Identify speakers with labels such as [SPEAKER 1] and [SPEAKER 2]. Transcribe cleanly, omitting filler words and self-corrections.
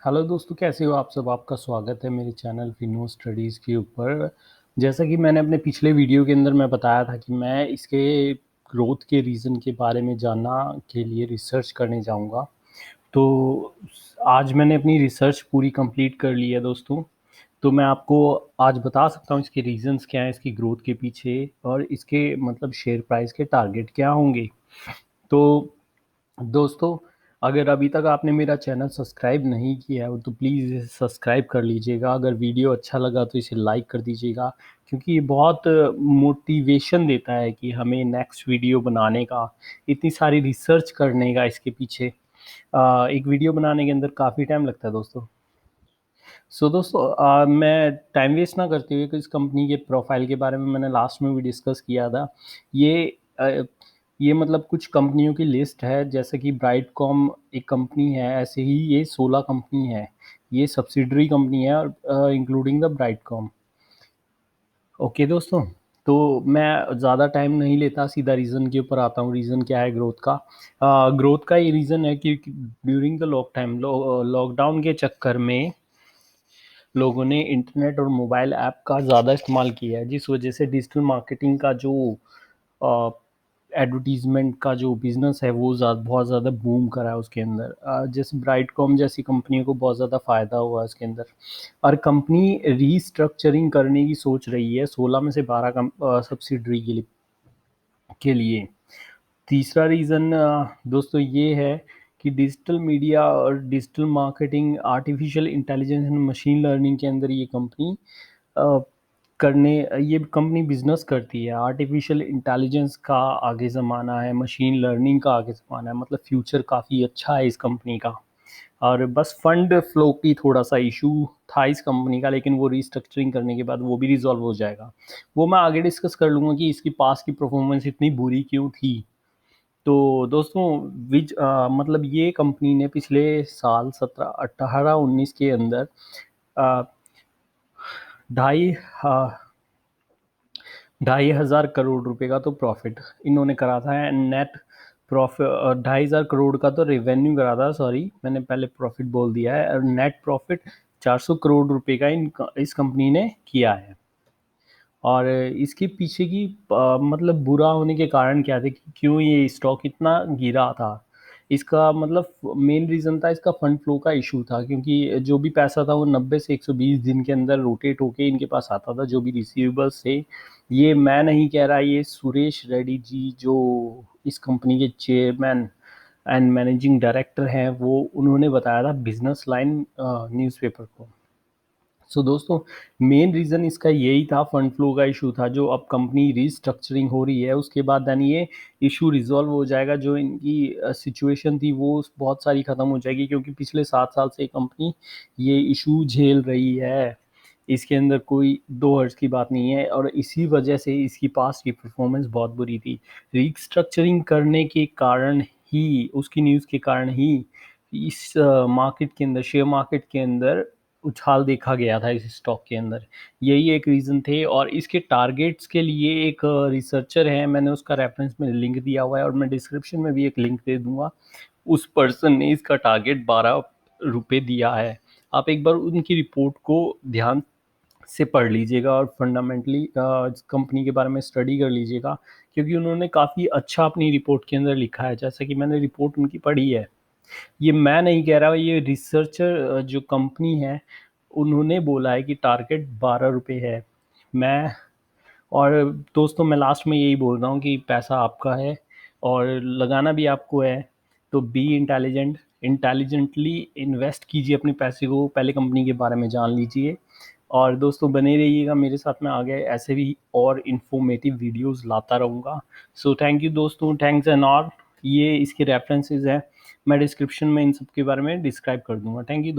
[SPEAKER 1] Hello दोस्तों, कैसे हो आप सब? आपका स्वागत है मेरे चैनल फिनो स्टडीज़ के ऊपर। जैसा कि मैंने अपने पिछले वीडियो के अंदर मैं बताया था कि मैं इसके ग्रोथ के रीज़न के बारे में जानना के लिए रिसर्च करने जाऊंगा। तो आज मैंने अपनी रिसर्च पूरी कंप्लीट कर ली है दोस्तों। तो मैं आपको आज बता सकता हूँ इसके रीज़न्स क्या हैं इसकी ग्रोथ के पीछे, और इसके मतलब शेयर प्राइस के टारगेट क्या होंगे। तो दोस्तों, अगर अभी तक आपने मेरा चैनल सब्सक्राइब नहीं किया है तो प्लीज़ इसे सब्सक्राइब कर लीजिएगा। अगर वीडियो अच्छा लगा तो इसे लाइक कर दीजिएगा, क्योंकि ये बहुत मोटिवेशन देता है कि हमें नेक्स्ट वीडियो बनाने का, इतनी सारी रिसर्च करने का इसके पीछे। एक वीडियो बनाने के अंदर काफ़ी टाइम लगता है दोस्तों। सो दोस्तों, मैं टाइम वेस्ट ना करते हुए इस कंपनी के प्रोफाइल के बारे में मैंने लास्ट में भी डिस्कस किया था। ये अ, ये मतलब कुछ कंपनियों की लिस्ट है, जैसे कि ब्राइटकॉम एक कंपनी है, ऐसे ही ये 16 कंपनी है। ये सब्सिडरी कंपनी है, और इंक्लूडिंग द ब्राइटकॉम। ओके दोस्तों, तो मैं ज़्यादा टाइम नहीं लेता, सीधा रीज़न के ऊपर आता हूँ। रीज़न क्या है ग्रोथ का? ग्रोथ का ये रीज़न है कि ड्यूरिंग द लॉकडाउन के चक्कर में लोगों ने इंटरनेट और मोबाइल ऐप का ज़्यादा इस्तेमाल किया है, जिस वजह से डिजिटल मार्केटिंग का जो एडवर्टीज़मेंट का जो बिज़नेस है वो बहुत ज़्यादा बूम करा है उसके अंदर। जैसे ब्राइटकॉम जैसी कंपनियों को बहुत ज़्यादा फ़ायदा हुआ है इसके अंदर, और कंपनी रीस्ट्रक्चरिंग करने की सोच रही है 16 में से 12 सब्सिडरी के लिए। तीसरा रीज़न दोस्तों ये है कि डिजिटल मीडिया और digital marketing, artificial intelligence and machine learning के अंदर अ, ये कंपनी बिजनेस करती है। आर्टिफिशियल इंटेलिजेंस का आगे ज़माना है, मशीन लर्निंग का आगे ज़माना है, मतलब फ्यूचर काफ़ी अच्छा है इस कंपनी का। और बस फंड फ्लो की थोड़ा सा इशू था इस कंपनी का, लेकिन वो रीस्ट्रक्चरिंग करने के बाद वो भी रिजॉल्व हो जाएगा। वो मैं आगे डिस्कस कर लूँगा कि इसकी पास की परफॉर्मेंस इतनी बुरी क्यों थी। तो दोस्तों, मतलब ये कंपनी ने पिछले साल 17, 18, 19 के अंदर अ, ढाई अ, 2,500 करोड़ रुपए का तो प्रॉफिट इन्होंने करा था। नेट प्रॉफिट 2,500 करोड़ का तो रेवेन्यू करा था, सॉरी मैंने पहले प्रॉफिट बोल दिया है। और नेट प्रॉफिट 400 करोड़ रुपए का इस कंपनी ने किया है। और इसके पीछे की मतलब बुरा होने के कारण क्या थे कि क्यों ये स्टॉक इतना गिरा था? इसका मतलब मेन रीज़न था इसका फंड फ्लो का इशू था, क्योंकि जो भी पैसा था वो 90 से 120 दिन के अंदर रोटेट होके इनके पास आता था, जो भी रिसीवेबल्स थे। ये मैं नहीं कह रहा, ये सुरेश रेड्डी जी जो इस कंपनी के चेयरमैन एंड मैनेजिंग डायरेक्टर हैं, वो उन्होंने बताया था बिजनेस लाइन न्यूज़पेपर को। सो दोस्तों, मेन रीज़न इसका यही था, फंड फ्लो का इशू था। जो अब कंपनी रीस्ट्रक्चरिंग हो रही है उसके बाद देन ये इशू रिजॉल्व हो जाएगा। जो इनकी सिचुएशन थी वो बहुत सारी ख़त्म हो जाएगी, क्योंकि पिछले 7 साल से कंपनी ये इशू झेल रही है। इसके अंदर कोई दो हर्ज की बात नहीं है, और इसी वजह से इसकी पास्ट की परफॉर्मेंस बहुत बुरी थी। रीस्ट्रक्चरिंग करने के कारण ही, उसकी न्यूज़ के कारण ही इस मार्केट के अंदर, शेयर मार्केट के अंदर उछाल देखा गया था इस स्टॉक के अंदर। यही एक रीज़न थे। और इसके टारगेट्स के लिए एक रिसर्चर है, मैंने उसका रेफरेंस में लिंक दिया हुआ है, और मैं डिस्क्रिप्शन में भी एक लिंक दे दूँगा। उस पर्सन ने इसका टारगेट 12 रुपए दिया है। आप एक बार उनकी रिपोर्ट को ध्यान से पढ़ लीजिएगा और फंडामेंटली कंपनी के बारे में स्टडी कर लीजिएगा, क्योंकि उन्होंने काफ़ी अच्छा अपनी रिपोर्ट के अंदर लिखा है। जैसा कि मैंने रिपोर्ट उनकी पढ़ी है, ये मैं नहीं कह रहा, ये रिसर्चर जो कंपनी है उन्होंने बोला है कि टारगेट 12 रुपए है। मैं और दोस्तों, मैं लास्ट में यही बोल रहा हूँ कि पैसा आपका है और लगाना भी आपको है। तो बी इंटेलिजेंट, इंटेलिजेंटली इन्वेस्ट कीजिए अपने पैसे को, पहले कंपनी के बारे में जान लीजिए। और दोस्तों, बने रहिएगा मेरे साथ, में आगे ऐसे भी और इन्फॉर्मेटिव वीडियोस लाता रहूँगा। सो थैंक यू दोस्तों, थैंक्स एंड ऑल। ये इसके रेफरेंसेस हैं, मैं डिस्क्रिप्शन में इन सब के बारे में डिस्क्राइब कर दूंगा। Thank you.